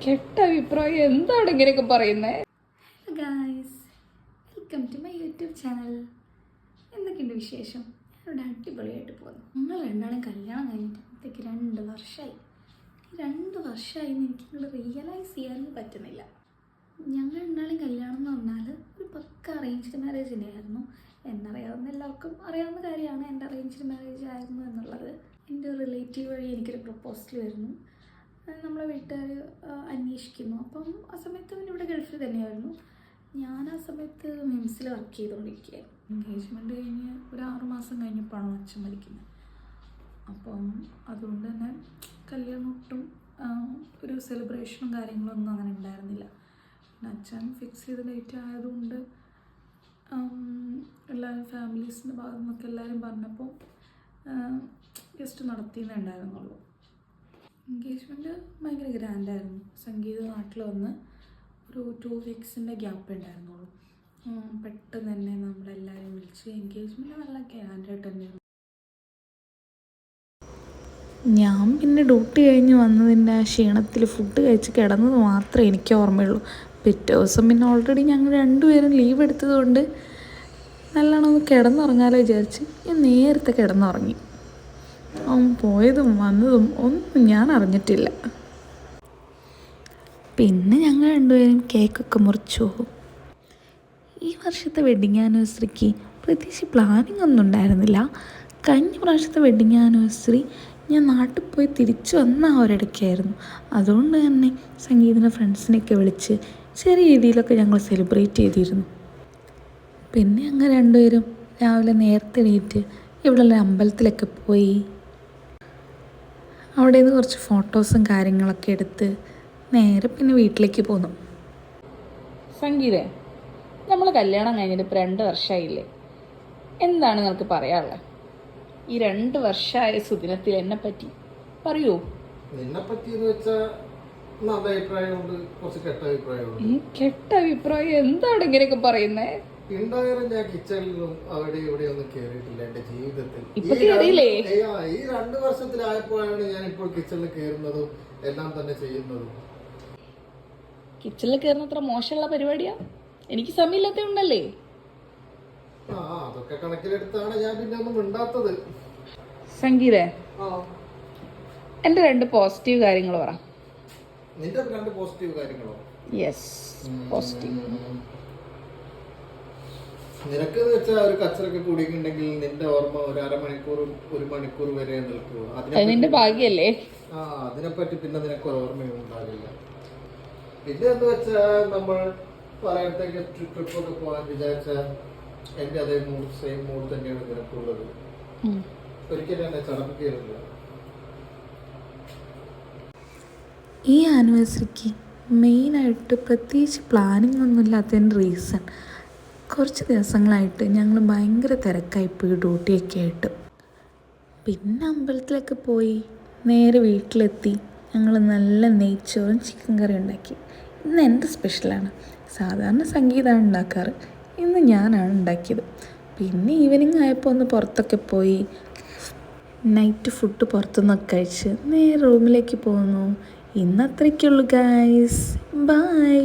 കെട്ട അഭിപ്രായം എന്താണ് ഇങ്ങനെയൊക്കെ പറയുന്നേ? Hello guys, welcome to my YouTube channel. എന്തൊക്കെയുണ്ട് വിശേഷം? ഇവിടെ അടിപൊളിയായിട്ട് പോകുന്നു. ഞങ്ങൾ രണ്ടാളും കല്യാണം കഴിഞ്ഞിട്ട് 2 വർഷമായി. 2 വർഷമായി എനിക്കിങ്ങോട്ട് റിയലൈസ് ചെയ്യാനും പറ്റുന്നില്ല. ഞങ്ങൾ രണ്ടാളും കല്യാണം എന്ന് പറഞ്ഞാൽ ഒരു പക്ക അറേഞ്ച്ഡ് മാരേജിൻ്റെ ആയിരുന്നു. എന്നറിയാവുന്ന എല്ലാവർക്കും അറിയാവുന്ന കാര്യമാണ് എൻ്റെ അറേഞ്ച്ഡ് മാരേജ് ആയിരുന്നു എന്നുള്ളത്. എൻ്റെ റിലേറ്റീവ് വഴി എനിക്കൊരു പ്രപ്പോസൽ വരുന്നു. നമ്മളെ വീട്ടുകാർ അന്വേഷിക്കുന്നു. അപ്പം ആ സമയത്ത് അവൻ ഇവിടെ ഗൾഫിൽ തന്നെയായിരുന്നു. ഞാൻ ആ സമയത്ത് മിംസിൽ വർക്ക് ചെയ്തുകൊണ്ടിരിക്കുകയായിരുന്നു. എൻഗേജ്മെൻറ്റ് കഴിഞ്ഞ് ഒരു 6 മാസം കഴിഞ്ഞപ്പോഴാണ് അച്ഛൻ മരിക്കുന്നത്. അപ്പം അതുകൊണ്ട് തന്നെ കല്യാണം ഒട്ടും ഒരു സെലിബ്രേഷനും കാര്യങ്ങളൊന്നും അങ്ങനെ ഉണ്ടായിരുന്നില്ല. പിന്നെ അച്ഛൻ ഫിക്സ് ചെയ്ത ഡേറ്റ് ആയതുകൊണ്ട് എല്ലാവരും ഫാമിലീസിൻ്റെ ഭാഗത്തു നിന്നൊക്കെ എല്ലാവരും പറഞ്ഞപ്പോൾ ജസ്റ്റ് നടത്തിയെന്നേ ഉണ്ടായിരുന്നുള്ളൂ. എൻഗേജ്മെൻറ്റ് ഭയങ്കര ഗ്രാൻഡായിരുന്നു. സംഗീത നാട്ടിൽ വന്ന് ഒരു 2 വീക്സിൻ്റെ ഗ്യാപ്പ് ഉണ്ടായിരുന്നുള്ളൂ. പെട്ടെന്ന് തന്നെ നമ്മളെല്ലാവരും വിളിച്ച് എൻഗേജ്മെൻറ്റ് നല്ല ഗ്രാൻഡായിട്ട് തന്നെയായിരുന്നു. ഞാൻ പിന്നെ ഡ്യൂട്ടി കഴിഞ്ഞ് വന്നതിൻ്റെ ക്ഷീണത്തിൽ ഫുഡ് കഴിച്ച് കിടന്നത് മാത്രമേ എനിക്ക് ഓർമ്മയുള്ളൂ. പിറ്റേ ദിവസം പിന്നെ ഓൾറെഡി ഞങ്ങൾ 2 പേരും ലീവ് എടുത്തതുകൊണ്ട് നല്ലോണം ഒന്ന് കിടന്നുറങ്ങാലോ വിചാരിച്ച് ഞാൻ നേരത്തെ കിടന്നുറങ്ങി. അവൻ പോയതും വന്നതും ഒന്നും ഞാൻ അറിഞ്ഞിട്ടില്ല. പിന്നെ ഞങ്ങൾ 2 പേരും കേക്കൊക്കെ മുറിച്ചു പോകും. ഈ വർഷത്തെ വെഡ്ഡിങ് ആനിവേഴ്സറിക്ക് പ്രത്യേകിച്ച് പ്ലാനിങ് ഒന്നും ഉണ്ടായിരുന്നില്ല. കഴിഞ്ഞ പ്രാവശ്യത്തെ വെഡ്ഡിങ് ആനിവേഴ്സറി ഞാൻ നാട്ടിൽ പോയി തിരിച്ചു വന്ന ആ ഒരിടയ്ക്കായിരുന്നു. അതുകൊണ്ട് തന്നെ സംഗീതത്തിൻ്റെ ഫ്രണ്ട്സിനെയൊക്കെ വിളിച്ച് ചെറിയ രീതിയിലൊക്കെ ഞങ്ങൾ സെലിബ്രേറ്റ് ചെയ്തിരുന്നു. പിന്നെ ഞങ്ങൾ 2 പേരും രാവിലെ നേരത്തെ എണീറ്റ് ഇവിടെയുള്ള അമ്പലത്തിലൊക്കെ പോയി അവിടെ നിന്ന് കുറച്ച് ഫോട്ടോസും കാര്യങ്ങളൊക്കെ എടുത്ത് നേരെ പിന്നെ വീട്ടിലേക്ക് പോന്നു. സംഗീതേ, നമ്മൾ കല്യാണം കഴിഞ്ഞിട്ട് ഇപ്പോൾ 2 വർഷമായില്ലേ? എന്താണ് നിങ്ങൾക്ക് പറയാനുള്ളത്? ഈ 2 വർഷമായ സുദിനത്തിൽ എന്നെ പറ്റി പറയൂ. കെട്ട അഭിപ്രായം എന്താണ് ഇങ്ങനെയൊക്കെ പറയുന്നേ? ഞാൻ കിച്ചണിലും അവിടെ ഇവിടെ ഒന്നും കേറിയിട്ടില്ല എന്റെ ജീവിതത്തിൽ. ഈ 2 വർഷത്തിലായപ്പോഴാണ് ഞാൻ ഇപ്പോൾ കിച്ചണിൽ കയറുന്നതും എല്ലാം തന്നെ ചെയ്യുന്നതും. കിച്ചണിൽ കയറുന്നത്ര മോശമുള്ള പരിപാടിയാ? എനിക്ക് സമയമില്ലാത്തതുകൊണ്ടല്ലേ? അതൊക്കെ കണക്കിലെടുത്താണ് ഞാൻ പിന്നെ ഒന്നും മിണ്ടാത്തത്. സംഗീതേ, എന്റെ 2 പോസിറ്റീവ് കാര്യങ്ങൾ പറ. നിന്റെ 2 പോസിറ്റീവ് കാര്യങ്ങളോ? Yes, positive. നിനക്ക് വെച്ചാൽ ഒരു കച്ചറൊക്കെ കൂടിയിട്ടുണ്ടെങ്കിൽ നിന്റെ ഓർമ്മ ഒരു 1/2 മണിക്കൂർ 1 മണിക്കൂർ വരെ നിൽക്കൂ. അതിന്റെ ഭാഗ്യല്ലേ? അതിനെപ്പറ്റി പിന്നെ നിനക്ക് ഒരു ഓർമ്മയും ഉണ്ടാകില്ല. പിന്നെ എന്ന് വെച്ചാൽ നമ്മൾ പലയിടത്തേക്ക് ട്രിപ്പൊക്കെ പോകാൻ വിചാരിച്ചാൽ എന്റെ അതേ സെയിം മൂഡ് തന്നെയാണ് നിനക്കുള്ളത്. ഒരിക്കലും എന്നെ ചടപ്പിക്കരുത്. ഈ ആനിവേഴ്സറിക്ക് മെയിനായിട്ട് പ്രത്യേകിച്ച് പ്ലാനിങ് ഒന്നും ഇല്ലാത്തതിൻ്റെ റീസൺ കുറച്ച് ദിവസങ്ങളായിട്ട് ഞങ്ങൾ ഭയങ്കര തിരക്കായിപ്പോയി ഡ്യൂട്ടിയൊക്കെ ആയിട്ട്. പിന്നെ അമ്പലത്തിലൊക്കെ പോയി നേരെ വീട്ടിലെത്തി ഞങ്ങൾ നല്ല നെയ്ച്ചോറും ചിക്കൻ കറി ഉണ്ടാക്കി. ഇന്ന് എൻ്റെ സ്പെഷ്യലാണ്. സാധാരണ സംഗീതമാണ് ഉണ്ടാക്കാറ്, ഇന്ന് ഞാനാണ് ഉണ്ടാക്കിയത്. പിന്നെ ഈവനിങ് ആയപ്പോൾ ഒന്ന് പുറത്തൊക്കെ പോയി നൈറ്റ് ഫുഡ് പുറത്തുനിന്നൊക്കെ കഴിച്ച് നേരെ റൂമിലേക്ക് പോന്നു. ഇന്ന് അത്രയ്ക്കുള്ളൂ ഗായ്സ്. ബൈ.